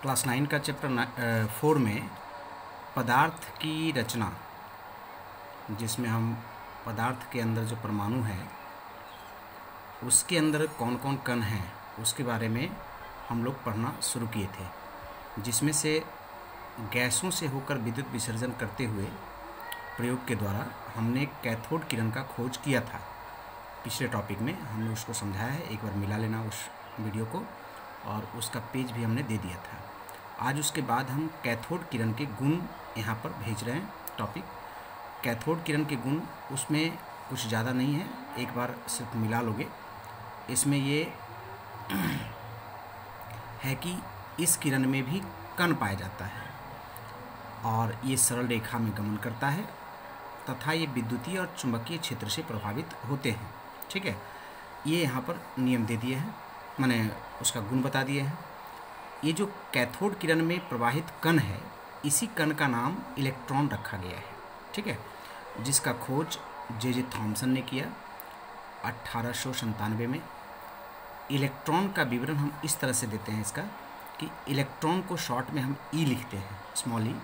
Class 9 का chapter 4 में पदार्थ की रचना, जिसमें हम पदार्थ के अंदर जो परमाणु है उसके अंदर कौन कौन कण हैं उसके बारे में हम लोग पढ़ना शुरू किए थे, जिसमें से गैसों से होकर विद्युत विसर्जन करते हुए प्रयोग के द्वारा हमने कैथोड किरण का खोज किया था। पिछले टॉपिक में हमने उसको समझाया है, एक बार मिला लेना उस वीडियो को, और उसका पेज भी हमने दे दिया था। आज उसके बाद हम कैथोड किरण के गुण यहाँ पर भेज रहे हैं। टॉपिक कैथोड किरण के गुण, उसमें कुछ ज़्यादा नहीं है, एक बार सिर्फ मिला लोगे। इसमें ये है कि इस किरण में भी कण पाया जाता है और ये सरल रेखा में गमन करता है तथा ये विद्युतीय और चुंबकीय क्षेत्र से प्रभावित होते हैं। ठीक है, ये यहाँ पर नियम दे दिए हैं, मैंने उसका गुण बता दिए हैं। ये जो कैथोड किरण में प्रवाहित कण है, इसी कण का नाम इलेक्ट्रॉन रखा गया है। ठीक है, जिसका खोज जे थॉमसन ने किया 1897 में। इलेक्ट्रॉन का विवरण हम इस तरह से देते हैं इसका कि इलेक्ट्रॉन को शॉर्ट में हम ई लिखते हैं, स्मॉल ई,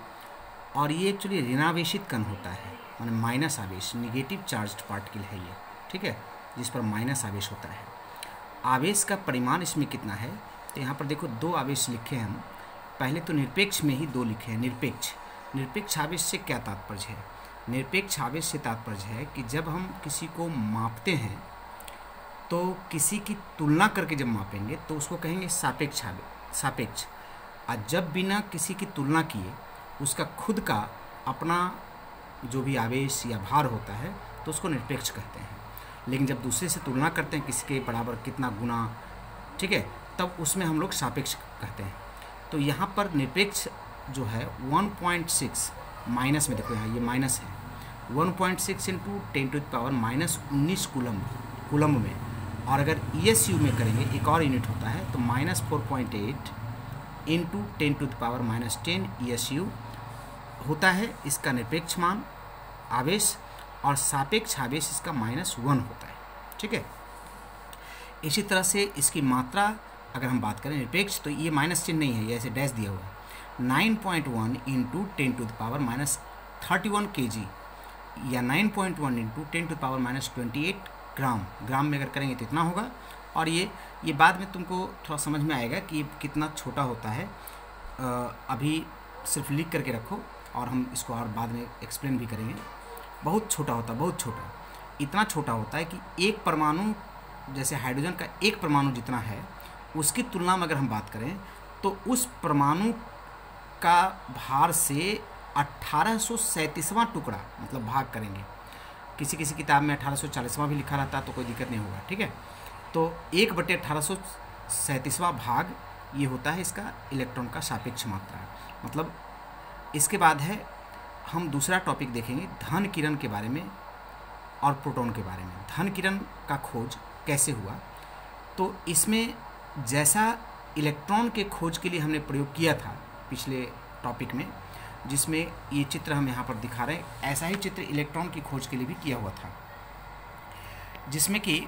और ये एक्चुअली ऋणावेशित कण होता है, माने माइनस आवेश, निगेटिव चार्ज्ड पार्टिकल है ये। ठीक है, जिस पर माइनस आवेश होता है। आवेश का परिमाण इसमें कितना है, तो यहाँ पर देखो दो आवेश लिखे हैं हम। पहले तो निरपेक्ष में ही दो लिखे हैं। निरपेक्ष आवेश से क्या तात्पर्य है? निरपेक्ष आवेश से तात्पर्य है कि जब हम किसी को मापते हैं तो किसी की तुलना करके जब मापेंगे तो उसको कहेंगे सापेक्ष आवेश, सापेक्ष। और जब बिना किसी की तुलना किए उसका खुद का अपना जो भी आवेश या भार होता है तो उसको निरपेक्ष कहते हैं। लेकिन जब दूसरे से तुलना करते हैं किसी के बराबर कितना गुना, ठीक है, तब उसमें हम लोग सापेक्ष कहते हैं। तो यहाँ पर निरपेक्ष जो है 1.6 माइनस में, देखो यहाँ ये माइनस है, 1.6 इंटू 10⁻⁻19 कूलम्ब में। और अगर ESU में करेंगे, एक और यूनिट होता है, तो -4.8 इंटू 10⁻⁻10 ESU होता है इसका निरपेक्ष मान आवेश, और सापेक्ष आवेश इसका -1 होता है। ठीक है, इसी तरह से इसकी मात्रा अगर हम बात करें निरपेक्ष, तो ये माइनस चिन्ह नहीं है, ये ऐसे डैश दिया हुआ है। 9.1 इंटू 10⁻31 kg या 9.1 इंटू 10⁻28 ग्राम में अगर करेंगे तो इतना होगा। और ये बाद में तुमको थोड़ा समझ में आएगा कि ये कितना छोटा होता है। अभी सिर्फ लिख करके रखो और हम इसको और बाद में एक्सप्लेन भी करेंगे। बहुत छोटा होता है, बहुत छोटा, इतना छोटा होता है कि एक परमाणु, जैसे हाइड्रोजन का एक परमाणु जितना है, उसकी तुलना में अगर हम बात करें तो उस परमाणु का भार से 1837वां टुकड़ा, मतलब भाग करेंगे। किसी किसी किताब में 1840वां भी लिखा रहता है तो कोई दिक्कत नहीं होगा। ठीक है, तो 1/1837वां भाग ये होता है इसका इलेक्ट्रॉन का सापेक्ष मात्रा। मतलब इसके बाद है, हम दूसरा टॉपिक देखेंगे धन किरण के बारे में और प्रोटॉन के बारे में। धन किरण का खोज कैसे हुआ, तो इसमें जैसा इलेक्ट्रॉन के खोज के लिए हमने प्रयोग किया था पिछले टॉपिक में, जिसमें ये चित्र हम यहाँ पर दिखा रहे हैं, ऐसा ही चित्र इलेक्ट्रॉन की खोज के लिए भी किया हुआ था, जिसमें कि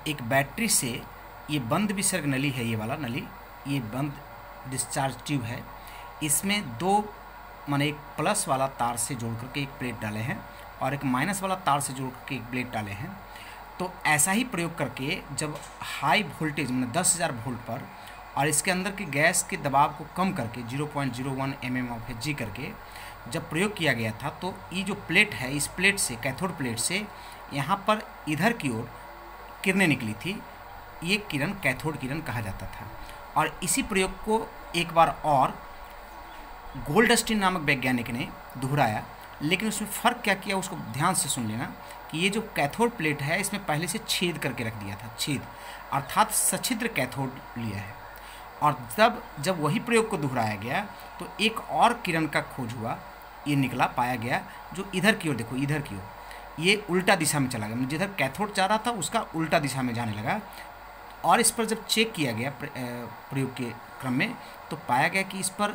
एक बैटरी से, ये बंद विसर्ग नली है, ये वाला नली, ये बंद डिस्चार्ज ट्यूब है, इसमें दो, माने एक प्लस वाला तार से जोड़ करके एक प्लेट डाले हैं और एक माइनस वाला तार से जोड़ करके एक प्लेट डाले हैं। तो ऐसा ही प्रयोग करके जब हाई वोल्टेज, मतलब 10,000 वोल्ट पर, और इसके अंदर के गैस के दबाव को कम करके 0.01 mm/Hg करके जब प्रयोग किया गया था, तो ये जो प्लेट है, इस प्लेट से, कैथोड प्लेट से यहाँ पर इधर की ओर किरणें निकली थी। ये किरण कैथोड किरण कहा जाता था। और इसी प्रयोग को एक बार और गोल्डस्टीन नामक वैज्ञानिक ने दोहराया, लेकिन उसमें फ़र्क क्या किया उसको ध्यान से सुन लेना कि ये जो कैथोड प्लेट है इसमें पहले से छेद करके रख दिया था, छेद अर्थात सछिद्र कैथोड लिया है। और जब वही प्रयोग को दोहराया गया तो एक और किरण का खोज हुआ, ये निकला, पाया गया, जो इधर की ओर, देखो इधर की ओर, ये उल्टा दिशा में चला गया, जिधर कैथोड जा रहा था उसका उल्टा दिशा में जाने लगा। और इस पर जब चेक किया गया प्रयोग के क्रम में, तो पाया गया कि इस पर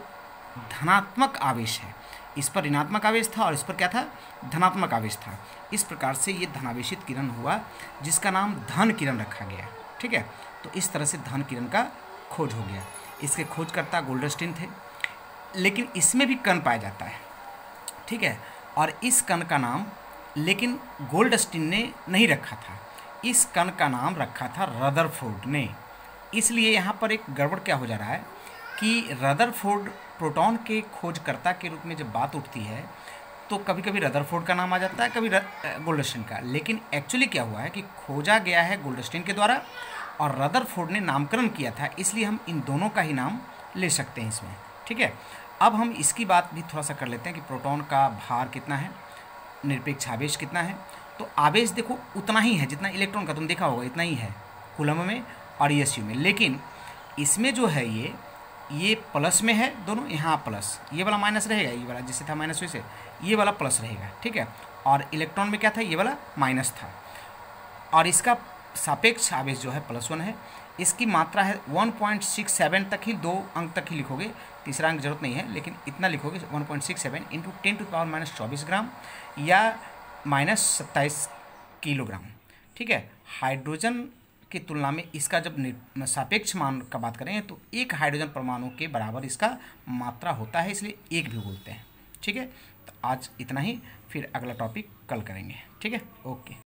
धनात्मक आवेश है, इस पर ऋणात्मक आवेश था और इस पर क्या था, धनात्मक आवेश था। इस प्रकार से ये धनावेशित किरण हुआ, जिसका नाम धन किरण रखा गया। ठीक है, तो इस तरह से धन किरण का खोज हो गया। इसके खोजकर्ता गोल्डस्टीन थे, लेकिन इसमें भी कण पाया जाता है, ठीक है। और इस कण का नाम लेकिन गोल्डस्टीन ने नहीं रखा था, इस कण का नाम रखा था रदरफोर्ड ने। इसलिए यहाँ पर एक गड़बड़ क्या हो जा रहा है कि रदरफोर्ड प्रोटॉन के खोजकर्ता के रूप में जब बात उठती है तो कभी कभी रदरफोर्ड का नाम आ जाता है, कभी गोल्डस्टीन का। लेकिन एक्चुअली क्या हुआ है कि खोजा गया है गोल्डस्टीन के द्वारा और रदरफोर्ड ने नामकरण किया था, इसलिए हम इन दोनों का ही नाम ले सकते हैं इसमें, ठीक है। अब हम इसकी बात भी थोड़ा सा कर लेते हैं कि प्रोटॉन का भार कितना है, निरपेक्ष आवेश कितना है। तो आवेश देखो उतना ही है जितना इलेक्ट्रॉन का, तुम देखा होगा इतना ही है कूलम में और एसयू में। लेकिन इसमें जो है ये प्लस में है दोनों, यहाँ प्लस, ये वाला माइनस रहेगा, ये वाला जिससे था माइनस वैसे ये वाला प्लस रहेगा, ठीक है। और इलेक्ट्रॉन में क्या था, ये वाला माइनस था। और इसका सापेक्ष आवेश जो है +1 है। इसकी मात्रा है 1.67 तक ही, 2 अंक तक ही लिखोगे, तीसरा अंक जरूरत नहीं है, लेकिन इतना लिखोगे 1.67 × 10⁻24 ग्राम या -27 किलोग्राम, ठीक है। हाइड्रोजन की तुलना में इसका जब सापेक्ष मान का बात करें तो एक हाइड्रोजन परमाणु के बराबर इसका मात्रा होता है, इसलिए एक भी बोलते हैं, ठीक है। तो आज इतना ही, फिर अगला टॉपिक कल करेंगे, ठीक है। ओके।